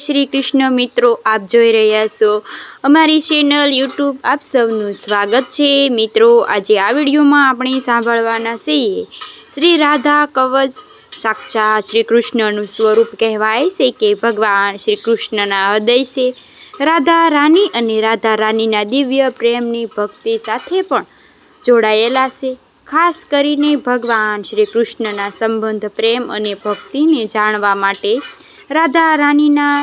શ્રી કૃષ્ણ મિત્રો, આપ જોઈ રહ્યા છો અમારી ચેનલ યુટ્યુબ. આપ સૌનું સ્વાગત છે મિત્રો. આજે આ વિડીયોમાં આપણે સાંભળવાના છીએ શ્રી રાધા કવચ. સાક્ષાત શ્રી કૃષ્ણનું સ્વરૂપ કહેવાય છે કે ભગવાન શ્રી કૃષ્ણના હૃદય છે રાધા રાની અને રાધા રાનીના દિવ્ય પ્રેમની ભક્તિ સાથે પણ જોડાયેલા છે. ખાસ કરીને ભગવાન શ્રી કૃષ્ણના સંબંધ, પ્રેમ અને ભક્તિને જાણવા માટે રાધા રાનીના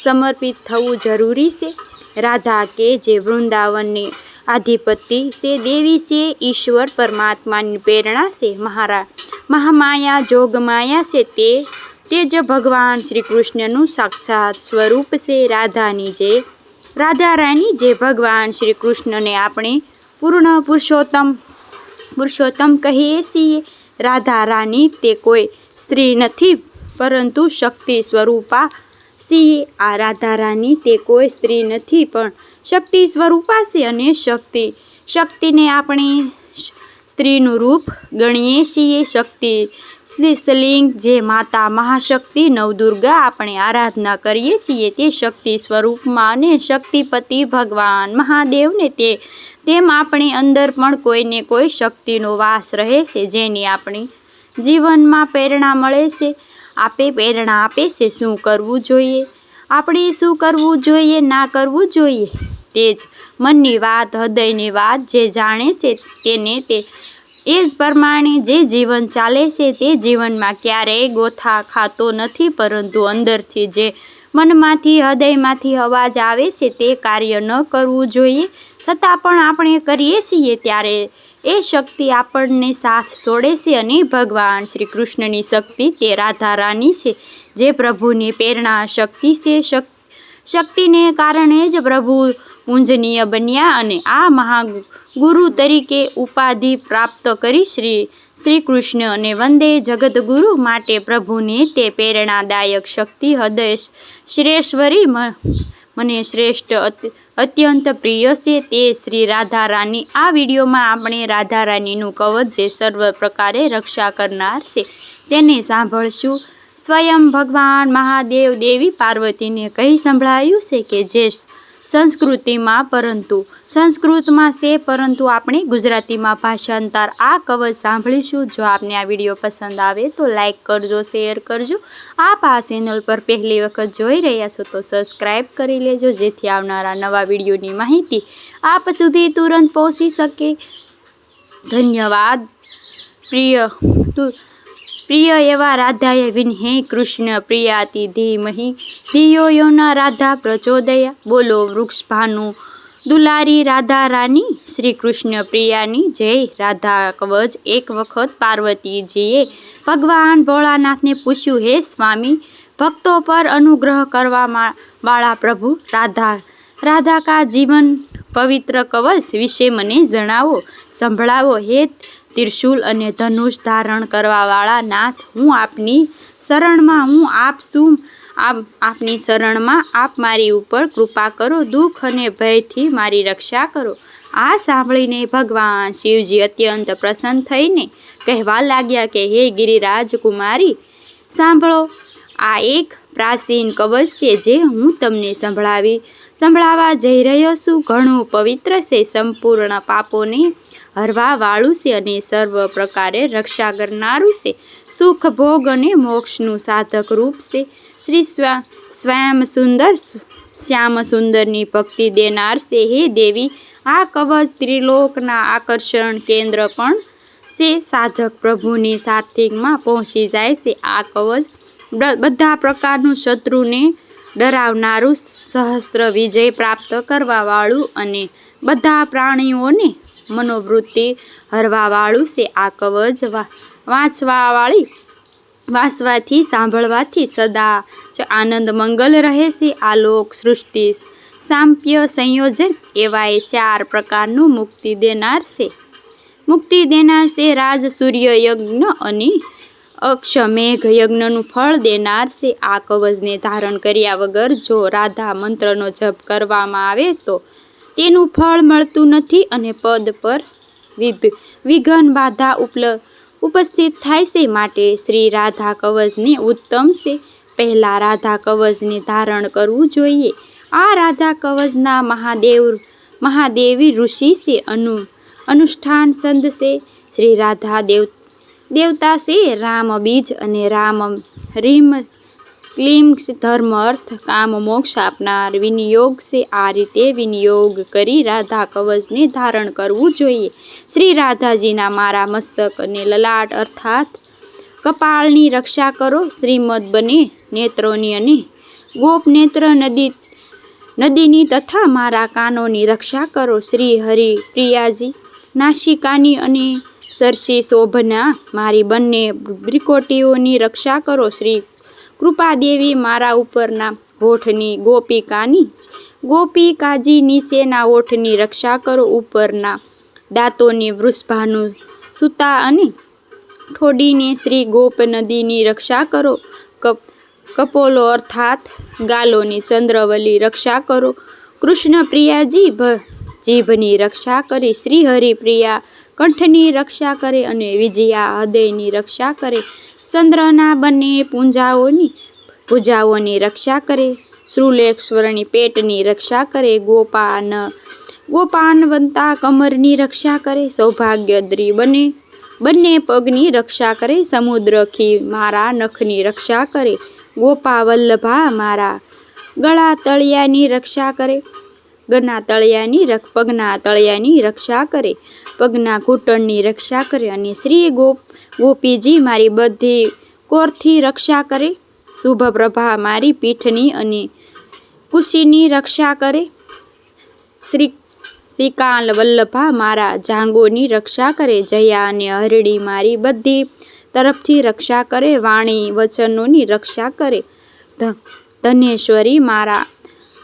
સમર્પિત થવું જરૂરી છે. રાધા કે જે વૃંદાવનની આધિપતિ છે, દેવી છે, ઈશ્વર પરમાત્માની પ્રેરણા છે, મહામાયા જોગમાયા છે, તે જ ભગવાન શ્રી કૃષ્ણનું સાક્ષાત સ્વરૂપ છે. રાધા રાની જે ભગવાન શ્રી કૃષ્ણને આપણે પૂર્ણ પુરુષોત્તમ કહીએ છીએ. રાધા રાની તે કોઈ સ્ત્રી નથી પરંતુ શક્તિ સ્વરૂપા છીએ. આ રાધા રાની તે કોઈ સ્ત્રી નથી પણ શક્તિ સ્વરૂપા છે અને શક્તિને આપણે સ્ત્રીનું રૂપ ગણીએ છીએ. શક્તિ સ્ત્રીલિંગ જે માતા મહાશક્તિ નવદુર્ગા આપણે આરાધના કરીએ છીએ તે શક્તિ સ્વરૂપમાં, અને શક્તિપતિ ભગવાન મહાદેવને તેમ આપણી અંદર પણ કોઈને કોઈ શક્તિનો વાસ રહે છે, જેની આપણી જીવનમાં પ્રેરણા મળે છે, પ્રેરણા આપે છે. શું કરવું જોઈએ, આપણે શું કરવું જોઈએ, ના કરવું જોઈએ, તે જ મનની વાત, હૃદયની વાત જે જાણે છે તેને એ જ પ્રમાણે જે જીવન ચાલે છે તે જીવનમાં ક્યારેય ગોથા ખાતો નથી, પરંતુ અંદરથી જે મનમાંથી, હૃદયમાંથી અવાજ આવે છે તે કાર્ય ન કરવું જોઈએ. છતાં પણ આપણે કરીએ છીએ ત્યારે એ શક્તિ આપણને સાથ છોડે છે, અને ભગવાન શ્રી કૃષ્ણની શક્તિ તે રાધા રાની છે જે પ્રભુની પ્રેરણા શક્તિ છે. શક્તિને કારણે જ પ્રભુ પૂજનીય બન્યા અને આ મહાગુરુ તરીકે ઉપાધિ પ્રાપ્ત કરી. શ્રી કૃષ્ણ અને વંદે જગદગુરુ માટે પ્રભુની તે પ્રેરણાદાયક શક્તિ હૃદય શ્રેષ્ઠવરી મને શ્રેષ્ઠ અત્યંત પ્રિય છે તે શ્રી રાધા રાની. આ વિડીયોમાં આપણે રાધા રાનીનું કવચ જે સર્વ પ્રકારે રક્ષા કરનાર છે તેને સાંભળશું. સ્વયં ભગવાન મહાદેવ દેવી પાર્વતીને કહી સંભળાયું છે કે જે સંસ્કૃતમાં છે, પરંતુ આપણે ગુજરાતીમાં ભાષાંતર આ કવચ સાંભળીશું. જો આપને આ વિડીયો પસંદ આવે તો લાઈક કરજો, શેર કરજો. આપ આ ચેનલ પર પહેલી વખત જોઈ રહ્યા છો તો સબસ્ક્રાઈબ કરી લેજો, જેથી આવનારા નવા વિડીયોની માહિતી આપ સુધી તુરંત પહોંચી શકે. ધન્યવાદ. પ્રિય એવા રાધાએ વિન્હે કૃષ્ણ પ્રિયાતિ ધીમહિ ધિયો યો ન રાધા પ્રચોદયા. બોલો વૃક્ષ ભાનુ દુલારી રાધા રાની, શ્રી કૃષ્ણ પ્રિયાની જય. રાધા કવચ. એક વખત પાર્વતીજીએ ભગવાન ભોળાનાથને પૂછ્યું, હે સ્વામી, ભક્તો પર અનુગ્રહ કરવા વાળા પ્રભુ રાધા કા જીવન પવિત્ર કવચ વિશે મને સંભળાવો. હે ત્રિશૂલ અને ધનુષ ધારણ કરવા વાળા નાથ, હું આપની શરણમાં આપ મારી ઉપર કૃપા કરો, દુઃખ અને ભયથી મારી રક્ષા કરો. આ સાંભળીને ભગવાન શિવજી અત્યંત પ્રસન્ન થઈને કહેવા લાગ્યા કે હે ગિરિરાજ કુમારી, સાંભળો, આ એક પ્રાચીન કવચ છે જે હું તમને સંભળાવવા જઈ રહ્યો છું. ઘણું પવિત્ર છે, સંપૂર્ણ પાપોને હરવા વાળું છે અને સર્વ પ્રકારે રક્ષા કરનારું છે. સુખ, ભોગ અને મોક્ષનું સાધક રૂપ છે. શ્રી શ્યામ સુંદરની ભક્તિ દેનાર છે. હે દેવી, આ કવચ ત્રિલોકના આકર્ષણ કેન્દ્ર પણ છે. સાધક પ્રભુની સાર્થિકમાં પહોંચી જાય છે. આ કવચ બધા પ્રકારનું શત્રુને ડરાવનારું, સહસ્ત્ર વિજય પ્રાપ્ત કરવા વાળું અને બધા પ્રાણીઓને મનોવૃત્તિ હરવા વાળું છે. આ કવચ વાંચવાથી, સાંભળવાથી સદા જ આનંદ મંગલ રહે છે. આ લોક સૃષ્ટિ સામ્ય સંયોજન એવા એ 4 પ્રકારનું મુક્તિ દેનાર છે. રાજ સૂર્ય યજ્ઞ અને અક્ષમેઘ યજ્ઞનું ફળ દેનાર છે. આ કવચને ધારણ કર્યા વગર જો રાધા મંત્રનો જપ કરવામાં આવે તો તેનું ફળ મળતું નથી અને પદ પર વિઘ્ન બાધા ઉપસ્થિત થાય છે. માટે શ્રી રાધા કવચને ઉત્તમ છે. પહેલાં રાધા કવચને ધારણ કરવું જોઈએ. આ રાધા કવચના મહાદેવી ઋષિ છે, અનુષ્ઠાન સંત છે. શ્રી રાધા દેવતા છે. રામ બીજ અને રામ રીમ ક્લીમ ધર્મ અર્થ કામ મોક્ષ આપનાર વિનિયોગ છે. આ રીતે વિનિયોગ કરી રાધા કવચને ધારણ કરવું જોઈએ. શ્રી રાધાજીના મારા મસ્તક અને લલાટ અર્થાત કપાળની રક્ષા કરો. શ્રીમદ બને નેત્રોની અને ગોપ નેત્ર નદીની તથા મારા કાનોની રક્ષા કરો. શ્રી હરિ પ્રિયાજી નાસિકાની અને સરસી શોભના મારી બંને બ્રિકોટીઓની રક્ષા કરો. શ્રી કૃપાદેવી મારા ઉપરના હોઠની ગોપિકાજી નીચેના હોઠની રક્ષા કરો. ઉપરના દાંતોની વૃષભાનું સૂતા અને ઠોડીને શ્રી ગોપ નદીની રક્ષા કરો. કપોલો અર્થાત ગાલોની ચંદ્રવલી રક્ષા કરો. કૃષ્ણ પ્રિયાજી જીભની રક્ષા કરે. શ્રી હરિપ્રિયા કંઠની રક્ષા કરે અને વિજયા હૃદયની રક્ષા કરે. ચંદ્રના બંને પૂજાઓની રક્ષા કરે. શૂલેશ્વરની પેટની રક્ષા કરે. ગોપાનવંતા કમરની રક્ષા કરે. સૌભાગ્યદ્રી બંને પગની રક્ષા કરે. સમુદ્રખી મારા નખની રક્ષા કરે. ગોપાવલ્લભા મારા ગળા તળિયાની રક્ષા કરે. પગના તળિયાની રક્ષા કરે. પગના ઘૂંટણની રક્ષા કરે. અને શ્રી ગોપીજી મારી બધી કોરથી રક્ષા કરે. શુભપ્રભા મારી પીઠની અને કુશીની રક્ષા કરે. શ્રીકાલ વલ્લભા મારા જાંગોની રક્ષા કરે. જયા અને હરડી મારી બધી તરફથી રક્ષા કરે. વાણી વચનોની રક્ષા કરે. ધનેશ્વરી મારા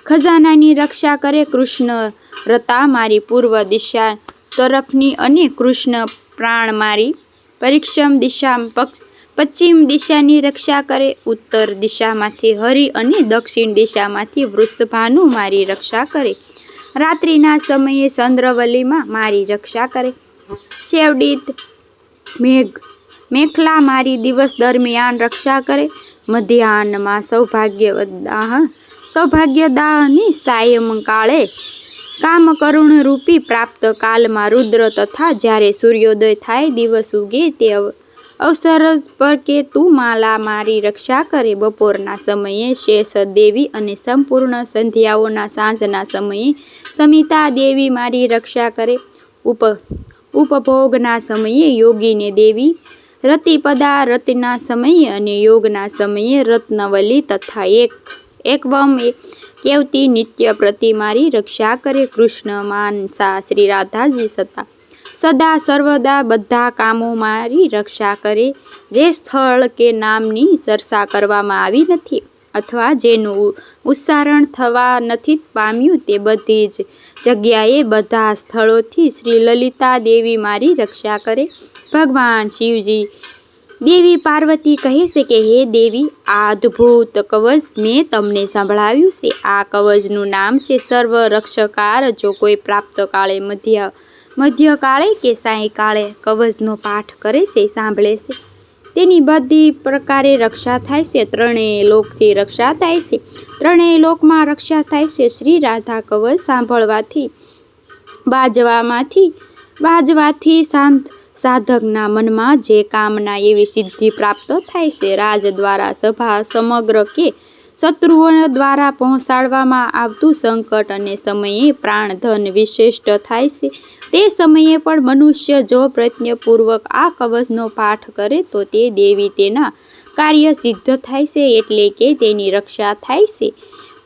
ખજાનાની રક્ષા કરે. કૃષ્ણ રતા મારી પૂર્વ દિશા તરફની અને કૃષ્ણ પ્રાણ મારી પશ્ચિમ દિશાની રક્ષા કરે. ઉત્તર દિશામાંથી હરિ અને દક્ષિણ દિશામાંથી વૃષભાનું મારી રક્ષા કરે. રાત્રિના સમયે ચંદ્રવલીમાં મારી રક્ષા કરે. શેવડિત મેખલા મારી દિવસ દરમિયાન રક્ષા કરે. મધ્યાહનમાં સૌભાગ્યદાહની સાયંકાળે કામકરુણ રૂપી પ્રાપ્ત કાલમાં રુદ્ર તથા જ્યારે સૂર્યોદય થાય દિવસ ઉગે તે અવસર પર કે તું માલા મારી રક્ષા કરે. બપોરના સમયે શેષ દેવી અને સંપૂર્ણ સંધ્યાઓના સાંજના સમયે સમિતા દેવી મારી રક્ષા કરે. ઉપભોગના સમયે યોગીને દેવી રતિપદા રતિના સમયે અને યોગના સમયે રત્નવલી તથા એકવમ કેવતી નિત્ય પ્રતિ મારી રક્ષા કરે. કૃષ્ણ માનસા શ્રી રાધાજી સદા સર્વદા બધા કામો મારી રક્ષા કરે. જે સ્થળ કે નામની ચર્ચા કરવામાં આવી નથી અથવા જેનું ઉચ્ચારણ થવા નથી પામ્યું તે બધી જ જગ્યાએ બધા સ્થળોથી શ્રી લલિતા દેવી મારી રક્ષા કરે. ભગવાન શિવજી દેવી પાર્વતી કહે છે કે હે દેવી, આ અદ્ભુત કવચ મેં તમને સંભળાવ્યું છે. આ કવચનું નામ છે સર્વ રક્ષકાર. જો કોઈ પ્રાપ્ત કાળે મધ્યકાળે કે સાયંકાળે કવચનો પાઠ કરે છે, સાંભળે છે, તેની બધી પ્રકારે રક્ષા થાય છે. ત્રણેય લોકથી રક્ષા થાય છે. ત્રણેય લોકમાં રક્ષા થાય છે. શ્રી રાધા કવચ સાંભળવાથી બાજવાથી સાધકના મનમાં જે કામના એવી સિદ્ધિ પ્રાપ્ત થાય છે. રાજ દ્વારા સભા સમગ્ર કે શત્રુઓ દ્વારા પહોંચાડવામાં આવતું સંકટ અને સમયે પ્રાણધન વિશિષ્ટ થાય છે. તે સમયે પણ મનુષ્ય જો પ્રયત્નપૂર્વક આ કવચનો પાઠ કરે તો તે દેવી તેના કાર્ય સિદ્ધ થાય છે, એટલે કે તેની રક્ષા થાય છે.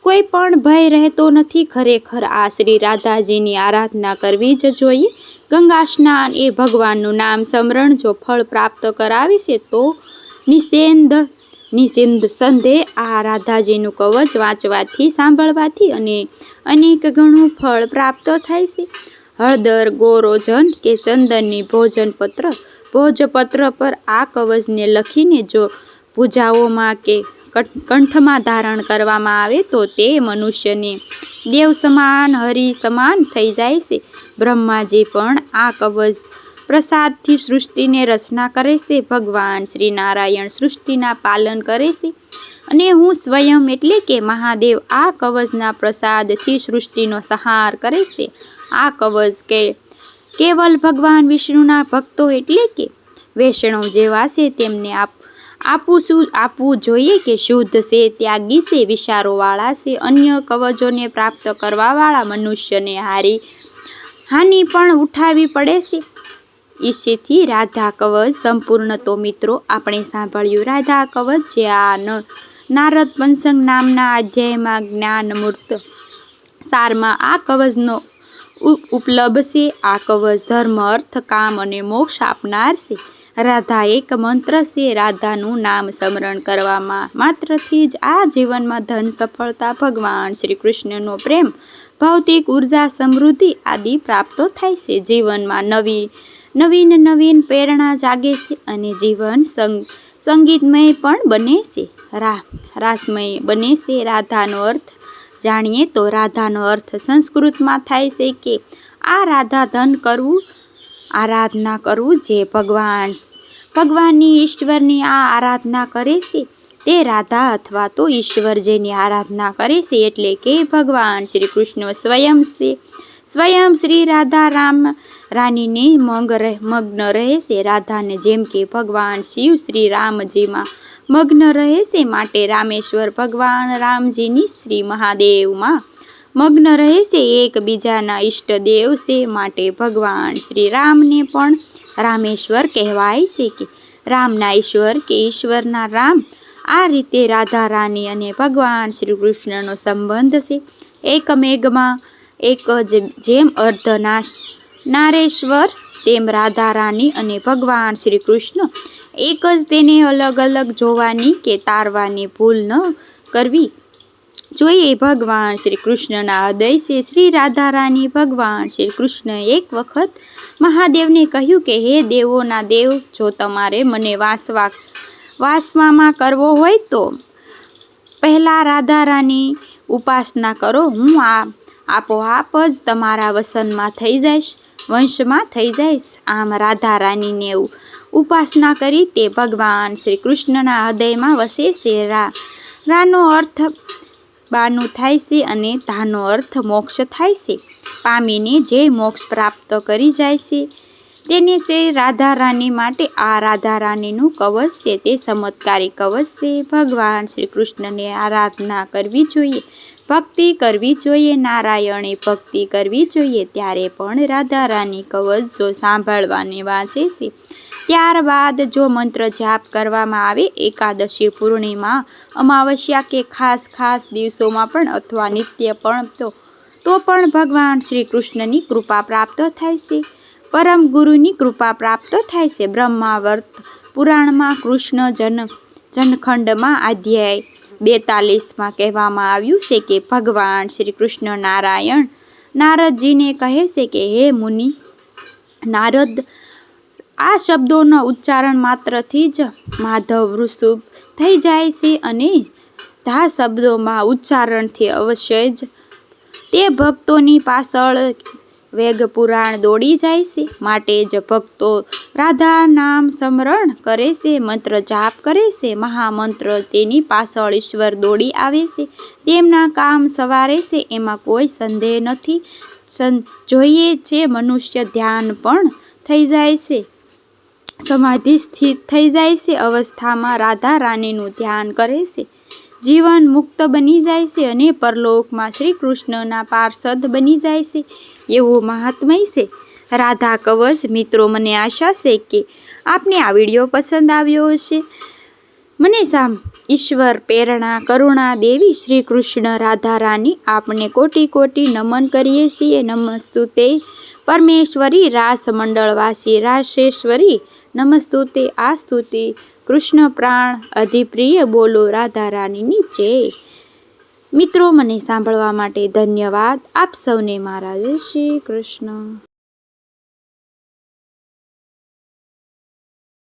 કોઈ પણ ભય રહેતો નથી. ખરેખર આ શ્રી રાધાજીની આરાધના કરવી જ જોઈએ. ગંગા સ્નાન એ ભગવાનનું નામ સ્મરણ જો ફળ પ્રાપ્ત કરાવે છે તો નિસંદેહ આ રાધાજીનું કવચ વાંચવાથી સાંભળવાથી અને અનેક ગણું ફળ પ્રાપ્ત થાય છે. હળદર, ગોરોજન કે ચંદનની ભોજપત્ર પર આ કવચને લખીને જો પૂજાઓમાં કે કંઠમાં ધારણ કરવામાં આવે તો તે મનુષ્યને દેવ સમાન હરિ સમાન થઈ જાય છે. બ્રહ્માજી પણ આ કવચ પ્રસાદથી સૃષ્ટિને રચના કરે છે. ભગવાન શ્રી નારાયણ સૃષ્ટિના પાલન કરે છે અને હું સ્વયં એટલે કે મહાદેવ આ કવચના પ્રસાદથી સૃષ્ટિનો સંહાર કરે છે. આ કવચ કેવલ ભગવાન વિષ્ણુના ભક્તો એટલે કે વૈષ્ણવ જેવા છે તેમને આપવું જોઈએ કે શુદ્ધ છે, ત્યાગી છે, વિચારોવાળા છે. અન્ય કવચોને પ્રાપ્ત કરવાવાળા મનુષ્યને હાનિ પણ ઉઠાવવી પડે છે. ઈસેથી રાધા કવચ સંપૂર્ણ. તો મિત્રો આપણે સાંભળ્યું રાધા કવચ, જે આ નારદ પંચક નામના અધ્યાયમાં જ્ઞાનમૂર્ત સારમાં આ કવચનો ઉપલબ્ધ છે. આ કવચ ધર્મ, અર્થ, કામ અને મોક્ષ આપનાર છે. રાધા એક મંત્ર છે. રાધાનું નામ સ્મરણ કરવામાં માત્રથી જ આ જીવનમાં ધન, સફળતા, ભગવાન શ્રી કૃષ્ણનો પ્રેમ, ભૌતિક ઉર્જા, સમૃદ્ધિ આદિ પ્રાપ્તો થાય છે. જીવનમાં નવીન પ્રેરણા જાગે છે અને જીવન સંગીતમય પણ બને છે, રાસમય બને છે. રાધાનો અર્થ જાણીએ તો રાધાનો અર્થ સંસ્કૃતમાં થાય છે કે આરાધા ધન કરવું, આરાધના કરવું. જે ભગવાનની ઈશ્વરની આરાધના કરે છે તે રાધા અથવા તો ઈશ્વર જેની આરાધના કરે છે એટલે કે ભગવાન શ્રી કૃષ્ણ સ્વયં છે. સ્વયં શ્રી રાધા રાનીને મગ્ન રહે છે. રાધાને જેમ કે ભગવાન શિવ શ્રી રામજીમાં મગ્ન રહે છે, માટે રામેશ્વર ભગવાન રામજીની શ્રી મહાદેવમાં મગ્ન રહે છે. એકબીજાના ઈષ્ટદેવ છે, માટે ભગવાન શ્રી રામને પણ રામેશ્વર કહેવાય છે કે રામના ઈશ્વર કે ઈશ્વરના રામ. આ રીતે રાધા રાની અને ભગવાન શ્રી કૃષ્ણનો સંબંધ છે. એકમેઘમાં એક જેમ અર્ધનારેશ્વર તેમ રાધા રાની અને ભગવાન શ્રી કૃષ્ણ એક જ. તેને અલગ અલગ જોવાની કે તારવાની ભૂલ ન કરવી જોઈએ. ભગવાન શ્રી કૃષ્ણના હૃદય છે. શ્રી રાધા રાની ભગવાન શ્રી કૃષ્ણ એક વખત મહાદેવને કહ્યું કે હે દેવોના દેવ, જો તમારે મને વાસવામાં કરવો હોય તો પહેલાં રાધા રાની ઉપાસના કરો. હું આપોઆપ જ તમારા વંશમાં થઈ જઈશ. આમ રાધા રાનીને ઉપાસના કરી તે ભગવાન શ્રી કૃષ્ણના હૃદયમાં વસે છે. રાનો અર્થ બાનું થાય છે અને ધાનો અર્થ મોક્ષ થાય છે. પામીને જે મોક્ષ પ્રાપ્ત કરી જાય છે તેને છે રાધા રાની. માટે આ રાધા રાનીનું કવચ છે તે ચમત્કારી કવચ છે. ભગવાન શ્રી કૃષ્ણને આરાધના કરવી જોઈએ, ભક્તિ કરવી જોઈએ, નારાયણી ભક્તિ કરવી જોઈએ. ત્યારે પણ રાધા રાની કવચ જો સાંભળવાને વાંચે છે, ત્યારબાદ જો મંત્ર જાપ કરવામાં આવે એકાદશી, પૂર્ણિમા, અમાવસ્યા કે ખાસ દિવસોમાં પણ અથવા નિત્ય પણ તો પણ ભગવાન શ્રી કૃષ્ણની કૃપા પ્રાપ્ત થાય છે, પરમ ગુરુની કૃપા પ્રાપ્ત થાય છે. બ્રહ્માવર્ત પુરાણમાં કૃષ્ણ જનખંડમાં અધ્યાય 42માં કહેવામાં આવ્યું છે કે ભગવાન શ્રી કૃષ્ણ નારદજીને કહે છે કે હે મુનિ નારદ, આ શબ્દોના ઉચ્ચારણ માત્રથી જ માધવ વૃષભ થઈ જાય છે અને ધા શબ્દોમાં ઉચ્ચારણથી અવશ્ય જ તે ભક્તોની પાછળ વેગપુરાણ દોડી જાય છે. માટે જ ભક્તો રાધા નામ સ્મરણ કરે છે, મંત્ર જાપ કરે છે, મહામંત્ર તેની પાછળ ઈશ્વર દોડી આવે છે, તેમના કામ સવારે છે, એમાં કોઈ સંદેહ નથી. જોઈએ છે મનુષ્ય ધ્યાન પણ થઈ જાય છે, સમાધિ સ્થિત થઈ જાય છે અવસ્થામાં રાધા રાનીનું ધ્યાન કરે છે, જીવન મુક્ત બની જાય છે અને પરલોકમાં શ્રી કૃષ્ણના પાર્ષદ બની જાય છે. એવું મહાત્મય છે રાધા કવચ. મિત્રો, મને આશા છે કે આપને આ વિડીયો પસંદ આવ્યો હશે. મને ઈશ્વર પ્રેરણા કરુણા દેવી શ્રી કૃષ્ણ રાધા રાની આપને કોટી નમન કરીએ છીએ. નમસ્તુતે પરમેશ્વરી રાસ મંડળવાસી રાશેશ્વરી નમસ્તુતે. આ સ્તુતિ કૃષ્ણ પ્રાણ અધિપ્રિય બોલો રાધા રાનીની જય. મિત્રો, મને સાંભળવા માટે ધન્યવાદ. આપ સૌને મારા જય શ્રી કૃષ્ણ.